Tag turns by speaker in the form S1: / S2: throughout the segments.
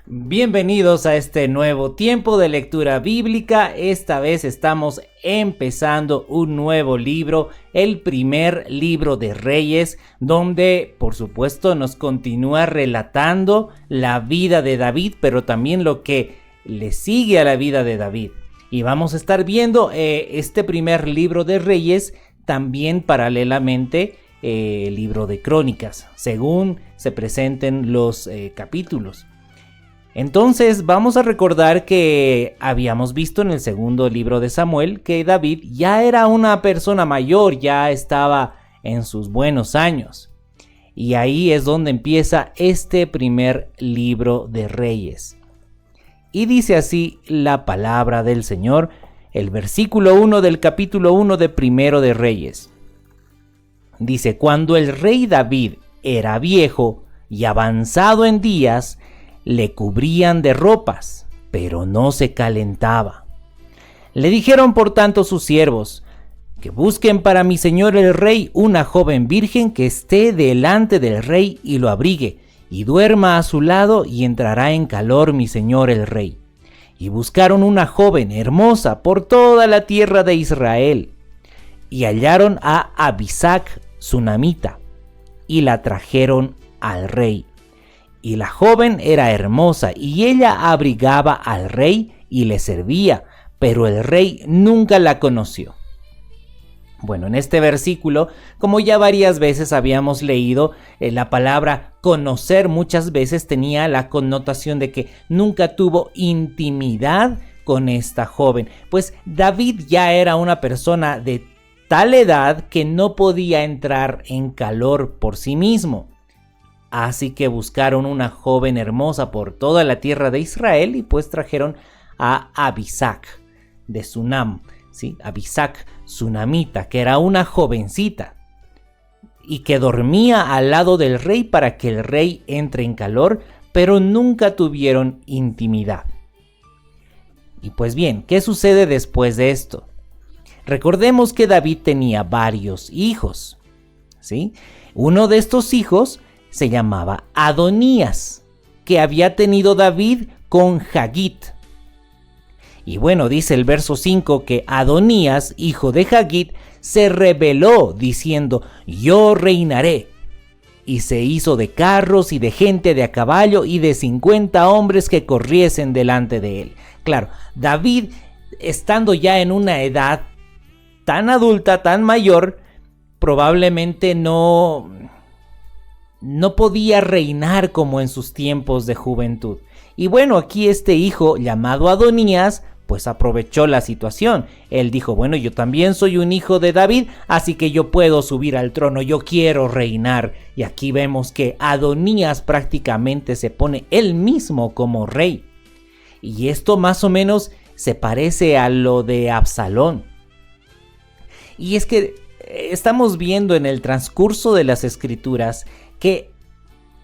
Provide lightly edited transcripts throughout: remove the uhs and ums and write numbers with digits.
S1: Bienvenidos a este nuevo tiempo de lectura bíblica. Esta vez estamos empezando un nuevo libro, el primer libro de Reyes, donde por supuesto nos continúa relatando la vida de David, pero también lo que le sigue a la vida de David. Y vamos a estar viendo este primer libro de Reyes también paralelamente el libro de Crónicas, según se presenten los capítulos. Entonces vamos a recordar que habíamos visto en el segundo libro de Samuel que David ya era una persona mayor, ya estaba en sus buenos años. Y ahí es donde empieza este primer libro de Reyes. Y dice así la palabra del Señor, el versículo 1 del capítulo 1 de Primero de Reyes. Dice: cuando el rey David era viejo y avanzado en días, le cubrían de ropas, pero no se calentaba. Le dijeron por tanto sus siervos: que busquen para mi señor el rey una joven virgen que esté delante del rey y lo abrigue, y duerma a su lado, y entrará en calor mi señor el rey. Y buscaron una joven hermosa por toda la tierra de Israel, y hallaron a Abisac sunamita, y la trajeron al rey. Y la joven era hermosa, y ella abrigaba al rey y le servía, pero el rey nunca la conoció. Bueno, en este versículo, como ya varias veces habíamos leído, la palabra conocer muchas veces tenía la connotación de que nunca tuvo intimidad con esta joven. Pues David ya era una persona de tal edad que no podía entrar en calor por sí mismo. Así que buscaron una joven hermosa por toda la tierra de Israel y pues trajeron a Abisac de Sunam, ¿sí? Abisac sunamita, que era una jovencita y que dormía al lado del rey para que el rey entre en calor, pero nunca tuvieron intimidad. Y pues bien, ¿qué sucede después de esto? Recordemos que David tenía varios hijos, ¿sí? Uno de estos hijos se llamaba Adonías, que había tenido David con Hagit. Y bueno, dice el verso 5 que Adonías, hijo de Hagit, se rebeló diciendo: yo reinaré. Y se hizo de carros y de gente de a caballo y de 50 hombres que corriesen delante de él. Claro, David, estando ya en una edad tan adulta, tan mayor, probablemente no podía reinar como en sus tiempos de juventud. Y bueno, aquí este hijo llamado Adonías pues aprovechó la situación. Él dijo: bueno, yo también soy un hijo de David, así que yo puedo subir al trono, yo quiero reinar. Y aquí vemos que Adonías prácticamente se pone él mismo como rey. Y esto más o menos se parece a lo de Absalón. Y es que estamos viendo en el transcurso de las escrituras que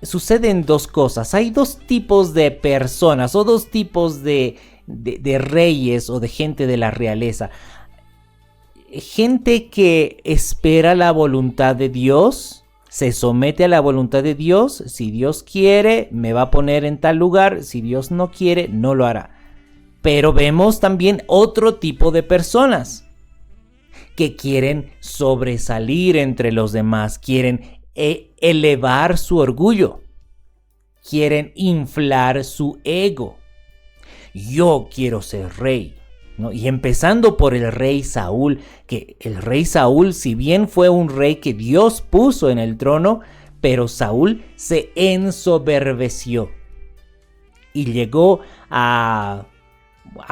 S1: suceden dos cosas. Hay dos tipos de personas o dos tipos de reyes o de gente de la realeza. Gente que espera la voluntad de Dios, se somete a la voluntad de Dios. Si Dios quiere, me va a poner en tal lugar. Si Dios no quiere, no lo hará. Pero vemos también otro tipo de personas que quieren sobresalir entre los demás, quieren elevar su orgullo, quieren inflar su ego. Yo quiero ser rey, ¿no? Y empezando por el rey Saúl, que el rey Saúl, si bien fue un rey que Dios puso en el trono, pero Saúl se ensoberbeció y llegó a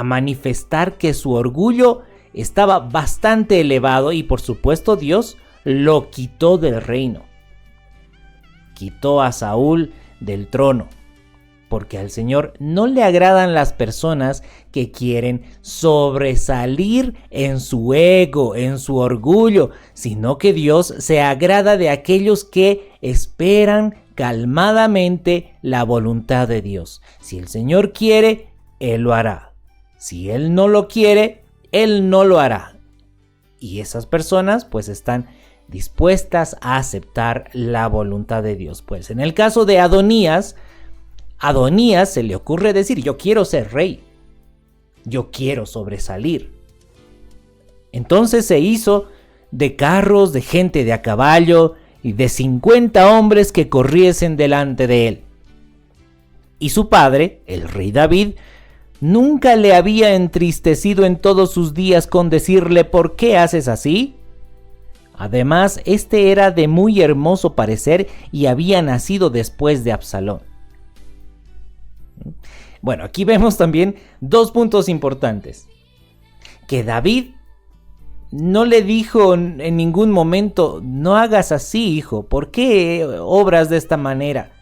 S1: manifestar que su orgullo estaba bastante elevado y por supuesto Dios lo quitó del reino. Quitó a Saúl del trono, porque al Señor no le agradan las personas que quieren sobresalir en su ego, en su orgullo, sino que Dios se agrada de aquellos que esperan calmadamente la voluntad de Dios. Si el Señor quiere, Él lo hará. Si Él no lo quiere, Él no lo hará. Y esas personas pues están dispuestas a aceptar la voluntad de Dios. Pues en el caso de Adonías, a Adonías se le ocurre decir: yo quiero ser rey, yo quiero sobresalir. Entonces se hizo de carros, de gente de a caballo y de 50 hombres que corriesen delante de él. Y su padre, el rey David, nunca le había entristecido en todos sus días con decirle: ¿por qué haces así? Además, este era de muy hermoso parecer y había nacido después de Absalón. Bueno, aquí vemos también dos puntos importantes. Que David no le dijo en ningún momento: no hagas así, hijo, ¿por qué obras de esta manera?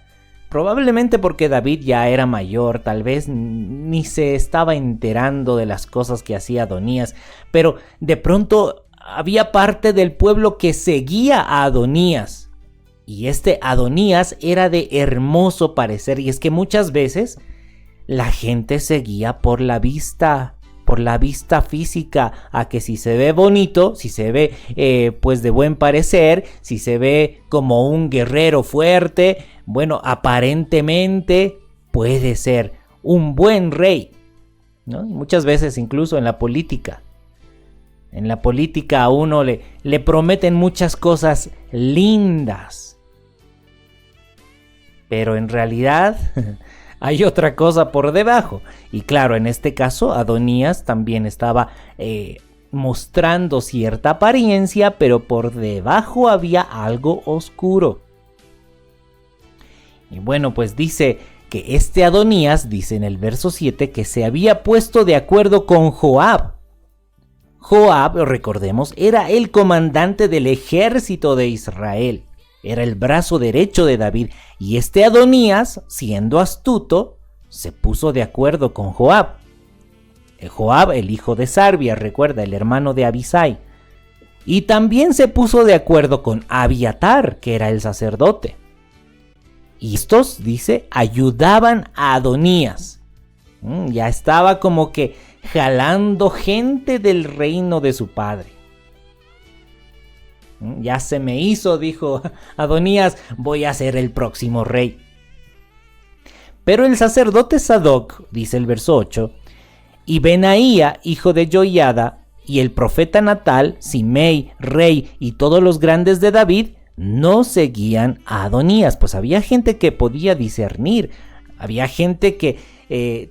S1: Probablemente porque David ya era mayor, tal vez ni se estaba enterando de las cosas que hacía Adonías, pero de pronto había parte del pueblo que seguía a Adonías. Y este Adonías era de hermoso parecer, y es que muchas veces la gente seguía por la vista física, a que si se ve bonito, si se ve pues de buen parecer, si se ve como un guerrero fuerte, bueno, aparentemente puede ser un buen rey, ¿no? Muchas veces incluso en la política a uno le prometen muchas cosas lindas, pero en realidad hay otra cosa por debajo. Y claro, en este caso Adonías también estaba mostrando cierta apariencia, pero por debajo había algo oscuro. Y bueno, pues dice que este Adonías, dice en el verso 7, que se había puesto de acuerdo con Joab. Joab, recordemos, era el comandante del ejército de Israel. Era el brazo derecho de David, y este Adonías, siendo astuto, se puso de acuerdo con Joab. Joab, el hijo de Sarbia, recuerda, el hermano de Abisai. Y también se puso de acuerdo con Abiatar, que era el sacerdote. Y estos, dice, ayudaban a Adonías. Ya estaba como que jalando gente del reino de su padre. Ya se me hizo, dijo Adonías, voy a ser el próximo rey. Pero el sacerdote Sadoc, dice el verso 8, y Benaía, hijo de Joiada, y el profeta Natal, Simei, rey, y todos los grandes de David, no seguían a Adonías. Pues había gente que podía discernir, había gente que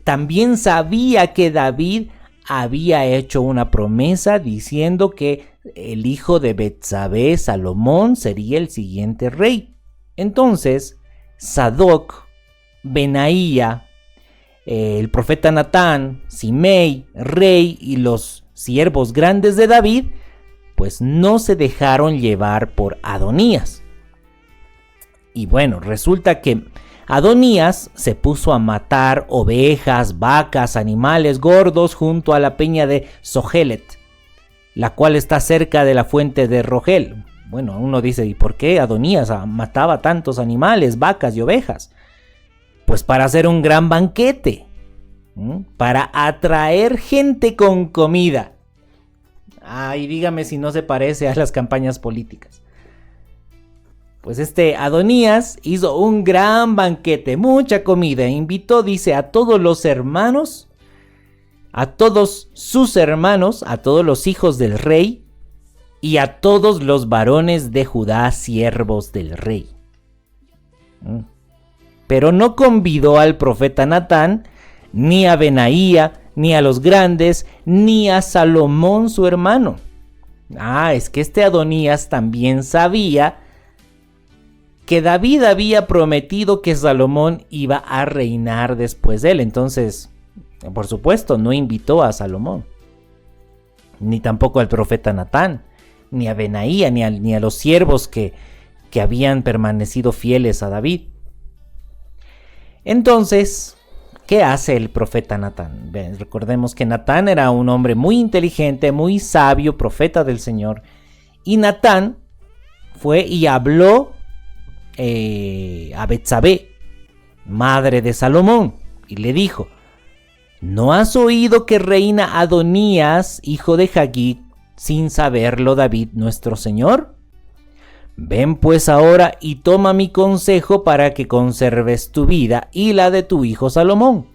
S1: también sabía que David había hecho una promesa diciendo que el hijo de Betsabé, Salomón, sería el siguiente rey. Entonces, Sadoc, Benaía, el profeta Natán, Simei, rey, y los siervos grandes de David, pues no se dejaron llevar por Adonías. Y bueno, resulta que Adonías se puso a matar ovejas, vacas, animales gordos junto a la peña de Zohelet, la cual está cerca de la fuente de Rogel. Bueno, uno dice: ¿y por qué Adonías mataba tantos animales, vacas y ovejas? Pues para hacer un gran banquete, para atraer gente con comida. Ay, dígame si no se parece a las campañas políticas. Pues este Adonías hizo un gran banquete, mucha comida, invitó, dice, a todos los hermanos, a todos sus hermanos, a todos los hijos del rey y a todos los varones de Judá, siervos del rey. Pero no convidó al profeta Natán, ni a Benaía, ni a los grandes, ni a Salomón su hermano. Es que este Adonías también sabía que David había prometido que Salomón iba a reinar después de él. Entonces, por supuesto, no invitó a Salomón, ni tampoco al profeta Natán, ni a Benaía, ni a los siervos que habían permanecido fieles a David. Entonces, ¿qué hace el profeta Natán? Recordemos que Natán era un hombre muy inteligente, muy sabio, profeta del Señor. Y Natán fue y habló a Betsabé, madre de Salomón, y le dijo: ¿no has oído que reina Adonías, hijo de Hagit, sin saberlo David nuestro señor? Ven pues ahora y toma mi consejo para que conserves tu vida y la de tu hijo Salomón.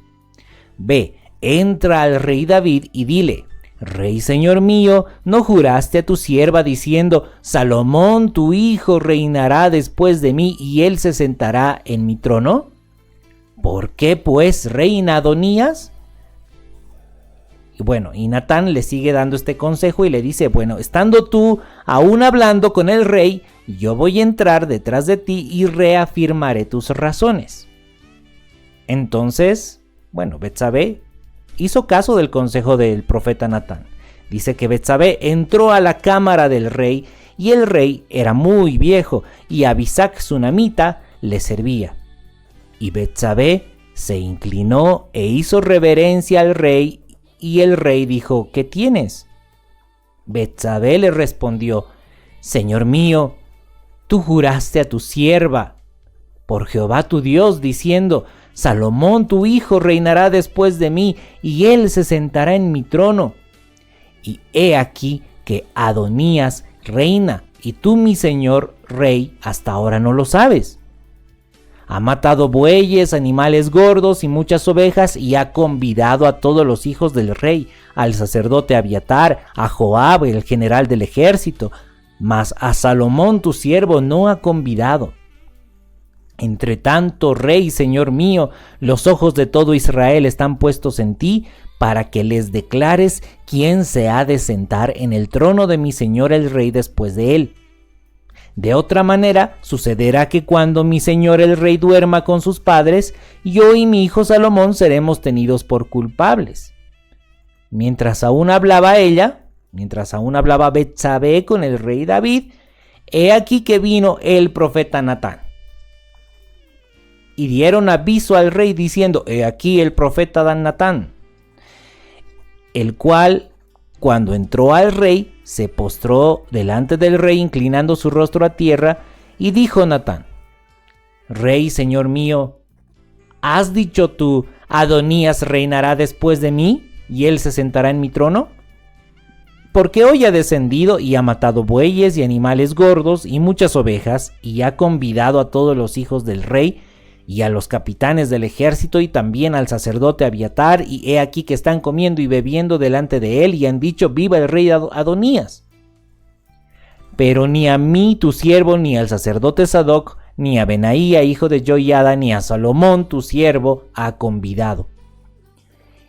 S1: Ve, entra al rey David y dile: Rey señor mío, ¿no juraste a tu sierva diciendo: Salomón tu hijo reinará después de mí y él se sentará en mi trono? ¿Por qué pues reina Adonías? Y Natán le sigue dando este consejo y le dice: bueno, estando tú aún hablando con el rey, yo voy a entrar detrás de ti y reafirmaré tus razones. Entonces, Betsabé hizo caso del consejo del profeta Natán. Dice que Betsabé entró a la cámara del rey y el rey era muy viejo y Abisac sunamita le servía. Y Betsabé se inclinó e hizo reverencia al rey y el rey dijo: ¿qué tienes? Betsabé le respondió: Señor mío, tú juraste a tu sierva por Jehová tu Dios diciendo: Salomón tu hijo reinará después de mí y él se sentará en mi trono. Y he aquí que Adonías reina y tú, mi señor rey, hasta ahora no lo sabes. Ha matado bueyes, animales gordos y muchas ovejas y ha convidado a todos los hijos del rey, al sacerdote Abiatar, a Joab, el general del ejército, mas a Salomón tu siervo no ha convidado. Entre tanto, rey, señor mío, los ojos de todo Israel están puestos en ti, para que les declares quién se ha de sentar en el trono de mi señor el rey después de él. De otra manera, sucederá que cuando mi señor el rey duerma con sus padres, yo y mi hijo Salomón seremos tenidos por culpables. Mientras aún hablaba Betsabé con el rey David, he aquí que vino el profeta Natán. Y dieron aviso al rey diciendo: he aquí el profeta Natán, el cual, cuando entró al rey, se postró delante del rey inclinando su rostro a tierra, y dijo Natán: Rey, señor mío, ¿has dicho tú: Adonías reinará después de mí y él se sentará en mi trono? Porque hoy ha descendido y ha matado bueyes y animales gordos y muchas ovejas, y ha convidado a todos los hijos del rey y a los capitanes del ejército y también al sacerdote Abiatar, y he aquí que están comiendo y bebiendo delante de él y han dicho: viva el rey Adonías. Pero ni a mí tu siervo, ni al sacerdote Sadoc, ni a Benaía hijo de Joiada, ni a Salomón tu siervo ha convidado.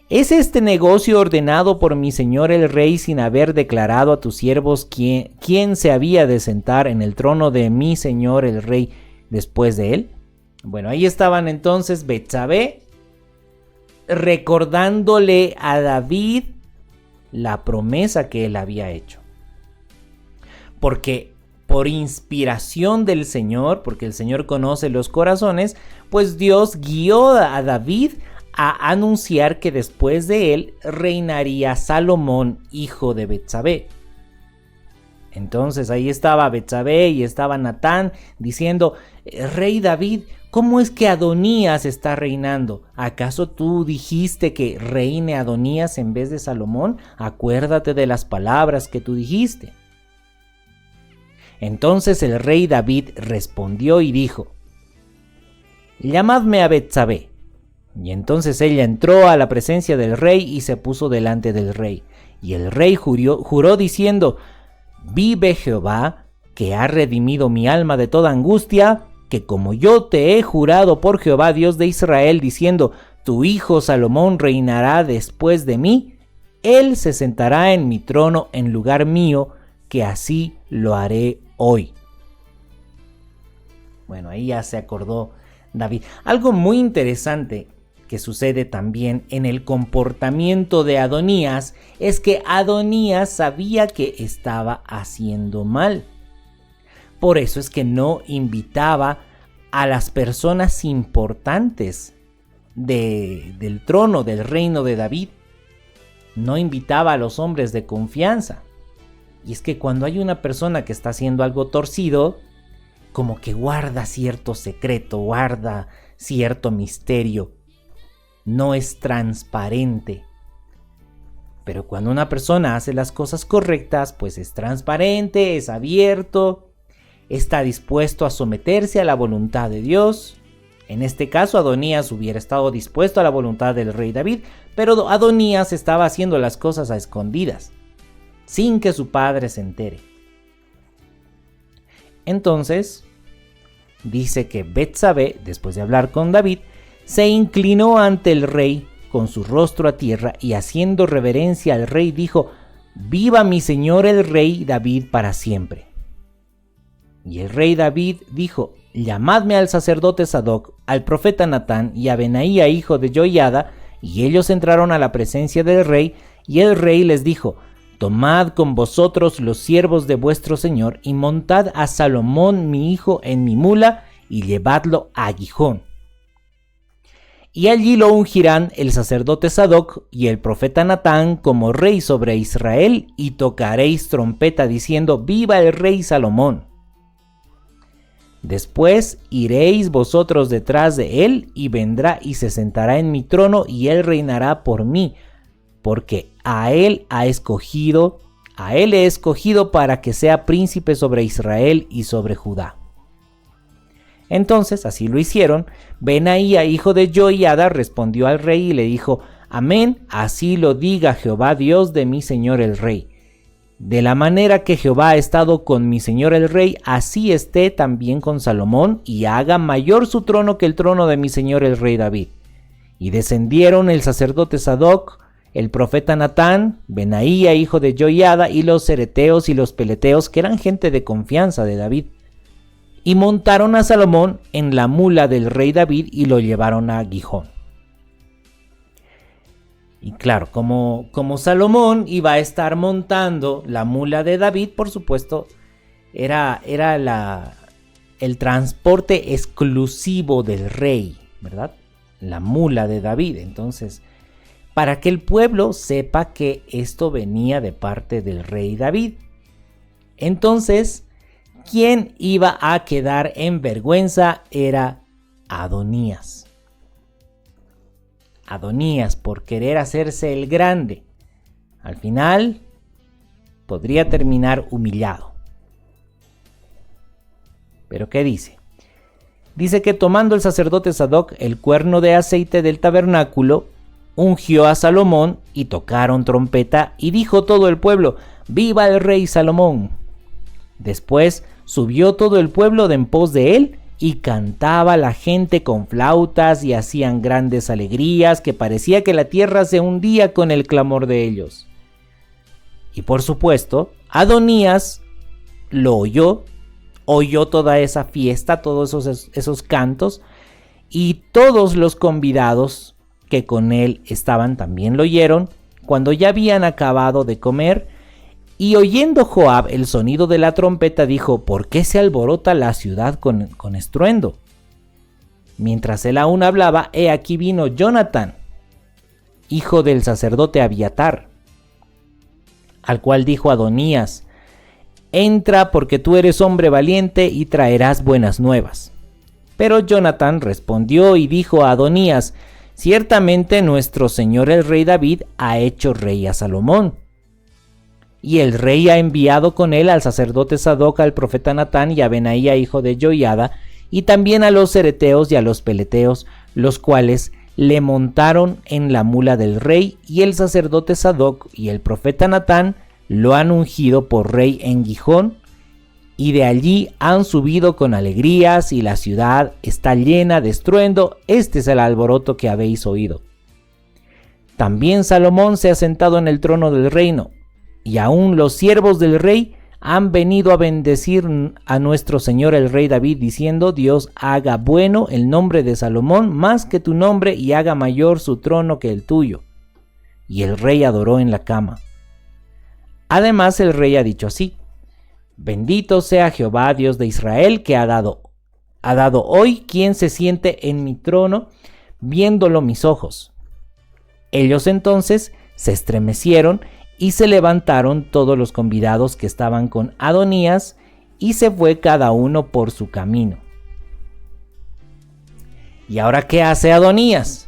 S1: ¿Es este negocio ordenado por mi señor el rey sin haber declarado a tus siervos quién se había de sentar en el trono de mi señor el rey después de él? Ahí estaban entonces Betsabé recordándole a David la promesa que él había hecho. Porque por inspiración del Señor, porque el Señor conoce los corazones, pues Dios guió a David a anunciar que después de él reinaría Salomón, hijo de Betsabé. Entonces ahí estaba Betsabé y estaba Natán diciendo: Rey David, ¿cómo es que Adonías está reinando? ¿Acaso tú dijiste que reine Adonías en vez de Salomón? Acuérdate de las palabras que tú dijiste. Entonces el rey David respondió y dijo: llamadme a Betsabé. Y entonces ella entró a la presencia del rey y se puso delante del rey. Y el rey juró diciendo: vive Jehová, que ha redimido mi alma de toda angustia, que como yo te he jurado por Jehová Dios de Israel, diciendo: tu hijo Salomón reinará después de mí, él se sentará en mi trono en lugar mío, que así lo haré hoy. Ahí ya se acordó David. Algo muy interesante que sucede también en el comportamiento de Adonías es que Adonías sabía que estaba haciendo mal. Por eso es que no invitaba a las personas importantes del trono, del reino de David. No invitaba a los hombres de confianza. Y es que cuando hay una persona que está haciendo algo torcido, como que guarda cierto secreto, guarda cierto misterio. No es transparente. Pero cuando una persona hace las cosas correctas, pues es transparente, es abierto. está dispuesto a someterse a la voluntad de Dios. En este caso, Adonías hubiera estado dispuesto a la voluntad del rey David, pero Adonías estaba haciendo las cosas a escondidas, sin que su padre se entere. Entonces, dice que Betsabé, después de hablar con David, se inclinó ante el rey con su rostro a tierra y haciendo reverencia al rey dijo: «Viva mi señor el rey David para siempre». Y el rey David dijo: «Llamadme al sacerdote Sadoc, al profeta Natán y a Benaía hijo de Joiada». Y ellos entraron a la presencia del rey, y el rey les dijo: «Tomad con vosotros los siervos de vuestro señor, y montad a Salomón mi hijo en mi mula, y llevadlo a Gihón. Y allí lo ungirán el sacerdote Sadoc y el profeta Natán como rey sobre Israel, y tocaréis trompeta diciendo: ¡Viva el rey Salomón! Después iréis vosotros detrás de él, y vendrá y se sentará en mi trono, y él reinará por mí, porque a él he escogido para que sea príncipe sobre Israel y sobre Judá». Entonces así lo hicieron. Benaía hijo de Joiada respondió al rey y le dijo: «Amén, así lo diga Jehová Dios de mi señor el rey. De la manera que Jehová ha estado con mi señor el rey, así esté también con Salomón, y haga mayor su trono que el trono de mi señor el rey David». Y descendieron el sacerdote Sadoc, el profeta Natán, Benaía hijo de Joiada, y los cereteos y los peleteos, que eran gente de confianza de David, y montaron a Salomón en la mula del rey David y lo llevaron a Gihón. Y claro, como Salomón iba a estar montando la mula de David, por supuesto, era el transporte exclusivo del rey, ¿verdad? La mula de David. Entonces, para que el pueblo sepa que esto venía de parte del rey David. Entonces, quien iba a quedar en vergüenza era Adonías. Adonías, por querer hacerse el grande, al final podría terminar humillado. ¿Pero qué dice? Dice que tomando el sacerdote Sadoc el cuerno de aceite del tabernáculo, ungió a Salomón y tocaron trompeta y dijo todo el pueblo: «¡Viva el rey Salomón!». Después subió todo el pueblo de en pos de él, y cantaba la gente con flautas y hacían grandes alegrías, que parecía que la tierra se hundía con el clamor de ellos. Y por supuesto, Adonías lo oyó toda esa fiesta, todos esos cantos, y todos los convidados que con él estaban también lo oyeron. Cuando ya habían acabado de comer, y oyendo Joab el sonido de la trompeta, dijo: «¿Por qué se alborota la ciudad con estruendo?». Mientras él aún hablaba, he aquí vino Jonatán, hijo del sacerdote Abiatar, al cual dijo Adonías: «Entra, porque tú eres hombre valiente y traerás buenas nuevas». Pero Jonatán respondió y dijo a Adonías: «Ciertamente nuestro señor el rey David ha hecho rey a Salomón. Y el rey ha enviado con él al sacerdote Sadoc, al profeta Natán y a Benaía hijo de Joiada, y también a los cereteos y a los peleteos, los cuales le montaron en la mula del rey, y el sacerdote Sadoc y el profeta Natán lo han ungido por rey en Gihón, y de allí han subido con alegrías, y la ciudad está llena de estruendo. Este es el alboroto que habéis oído. También Salomón se ha sentado en el trono del reino, y aún los siervos del rey han venido a bendecir a nuestro señor el rey David, diciendo: Dios haga bueno el nombre de Salomón más que tu nombre, y haga mayor su trono que el tuyo. Y el rey adoró en la cama. Además el rey ha dicho así: Bendito sea Jehová Dios de Israel, que ha dado hoy quien se siente en mi trono, viéndolo mis ojos. Ellos entonces se estremecieron y se levantaron todos los convidados que estaban con Adonías, y se fue cada uno por su camino. ¿Y ahora qué hace Adonías?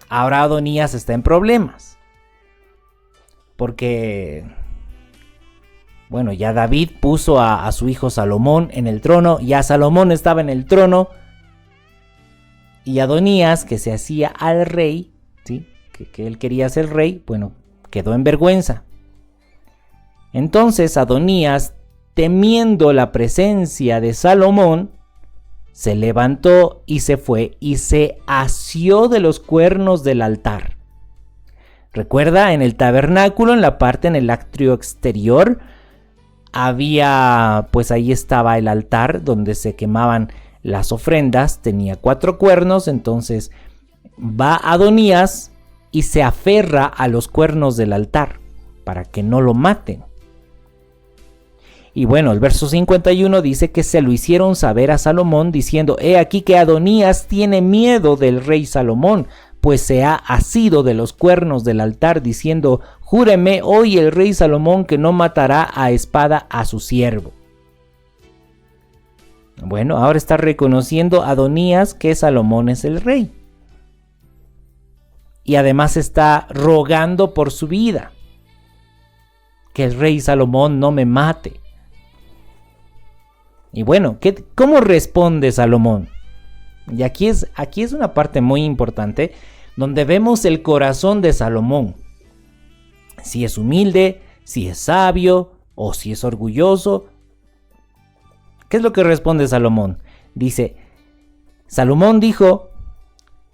S1: Ahora Adonías está en problemas, porque Bueno, ya David puso a su hijo Salomón en el trono, ya Salomón estaba en el trono, y Adonías, que se hacía al rey, ¿sí? que él quería ser rey, bueno, quedó en vergüenza. Entonces Adonías, temiendo la presencia de Salomón, se levantó y se fue y se asió de los cuernos del altar. Recuerda, en el tabernáculo, en la parte, en el atrio exterior, había, pues ahí estaba el altar donde se quemaban las ofrendas, tenía 4 cuernos. Entonces va Adonías y se aferra a los cuernos del altar para que no lo maten. Y bueno, el verso 51 dice que se lo hicieron saber a Salomón diciendo: he aquí que Adonías tiene miedo del rey Salomón, pues se ha asido de los cuernos del altar, diciendo: júreme hoy el rey Salomón que no matará a espada a su siervo. Bueno, ahora está reconociendo Adonías que Salomón es el rey. Y además está rogando por su vida, que el rey Salomón no me mate. Y bueno, ¿cómo responde Salomón? Y aquí es una parte muy importante, donde vemos el corazón de Salomón. Si es humilde, si es sabio o si es orgulloso. ¿Qué es lo que responde Salomón? Dice, Salomón dijo: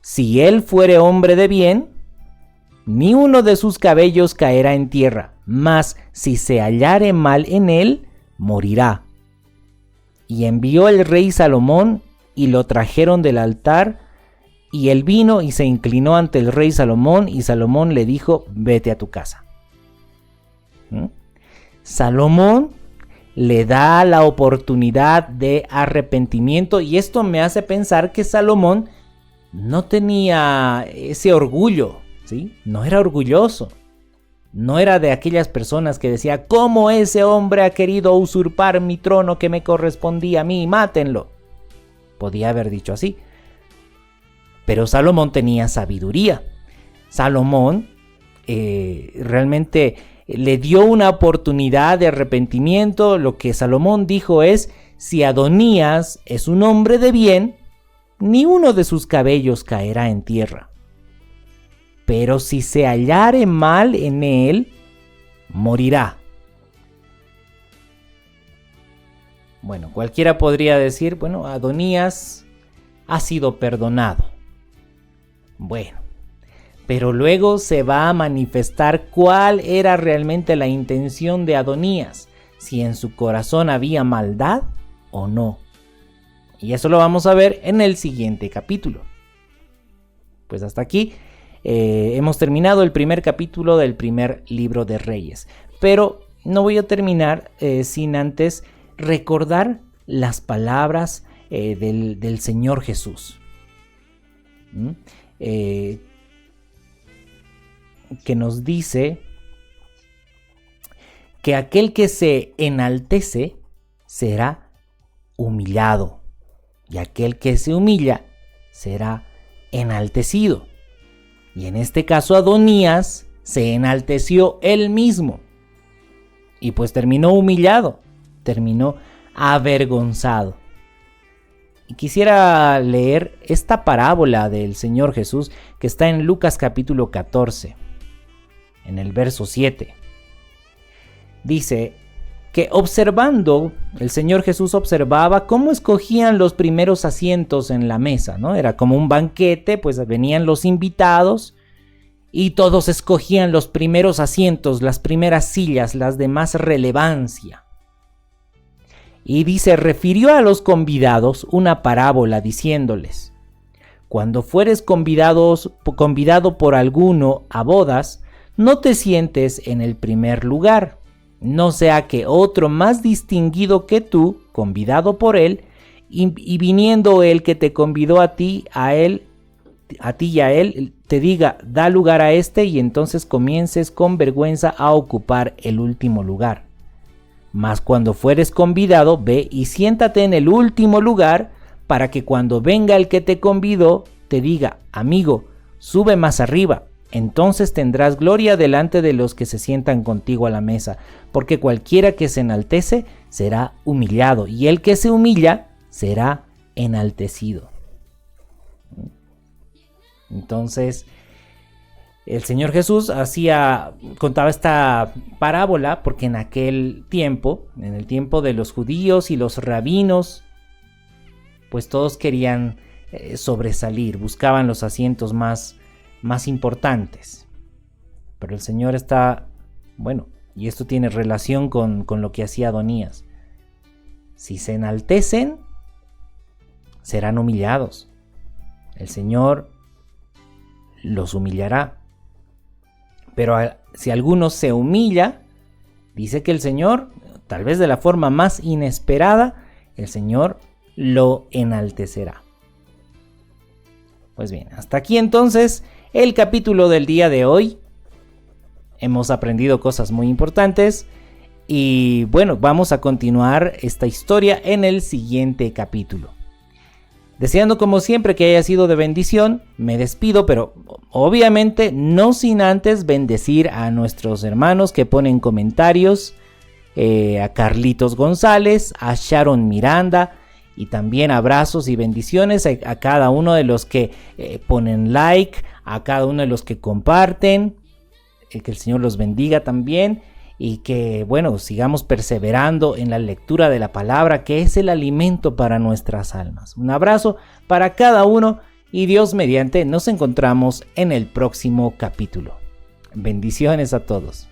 S1: si él fuere hombre de bien, ni uno de sus cabellos caerá en tierra, mas si se hallare mal en él, morirá. Y envió el rey Salomón, y lo trajeron del altar, y él vino y se inclinó ante el rey Salomón, y Salomón le dijo: vete a tu casa. Salomón le da la oportunidad de arrepentimiento, y esto me hace pensar que Salomón no tenía ese orgullo, ¿sí? No era orgulloso. No era de aquellas personas que decía: ¿cómo ese hombre ha querido usurpar mi trono que me correspondía a mí? Mátenlo. Podía haber dicho así. Pero Salomón tenía sabiduría. Salomón realmente le dio una oportunidad de arrepentimiento. Lo que Salomón dijo es: si Adonías es un hombre de bien, ni uno de sus cabellos caerá en tierra. Pero si se hallare mal en él, morirá. Bueno, cualquiera podría decir: bueno, Adonías ha sido perdonado. Bueno, pero luego se va a manifestar cuál era realmente la intención de Adonías, si en su corazón había maldad o no. Y eso lo vamos a ver en el siguiente capítulo. Pues hasta aquí hemos terminado el primer capítulo del primer libro de Reyes. Pero no voy a terminar sin antes recordar las palabras del Señor Jesús. Que nos dice que aquel que se enaltece será humillado, y aquel que se humilla será enaltecido. Y en este caso Adonías se enalteció él mismo, y pues terminó humillado, terminó avergonzado. Y quisiera leer esta parábola del Señor Jesús que está en Lucas capítulo 14, en el verso 7. Dice que observando, el Señor Jesús observaba cómo escogían los primeros asientos en la mesa, ¿no? Era como un banquete, pues venían los invitados y todos escogían los primeros asientos, las primeras sillas, las de más relevancia. Y dice, refirió a los convidados una parábola diciéndoles: cuando fueres convidado por alguno a bodas, no te sientes en el primer lugar, no sea que otro más distinguido que tú, convidado por él, y viniendo el que te convidó a ti y a él, te diga: da lugar a este, y entonces comiences con vergüenza a ocupar el último lugar. Mas cuando fueres convidado, ve y siéntate en el último lugar, para que cuando venga el que te convidó, te diga: amigo, sube más arriba, entonces tendrás gloria delante de los que se sientan contigo a la mesa, porque cualquiera que se enaltece será humillado, y el que se humilla será enaltecido. Entonces, el Señor Jesús contaba esta parábola porque en aquel tiempo, en el tiempo de los judíos y los rabinos, pues todos querían sobresalir, buscaban los asientos más importantes. Pero el Señor y esto tiene relación con lo que hacía Adonías. Si se enaltecen, serán humillados. El Señor los humillará. Pero si alguno se humilla, dice que el Señor, tal vez de la forma más inesperada, el Señor lo enaltecerá. Pues bien, hasta aquí entonces el capítulo del día de hoy. Hemos aprendido cosas muy importantes y bueno, vamos a continuar esta historia en el siguiente capítulo. Deseando como siempre que haya sido de bendición, me despido, pero obviamente no sin antes bendecir a nuestros hermanos que ponen comentarios, a Carlitos González, a Sharon Miranda, y también abrazos y bendiciones a cada uno de los que ponen like, a cada uno de los que comparten, que el Señor los bendiga también. Y que, sigamos perseverando en la lectura de la palabra, que es el alimento para nuestras almas. Un abrazo para cada uno y Dios mediante nos encontramos en el próximo capítulo. Bendiciones a todos.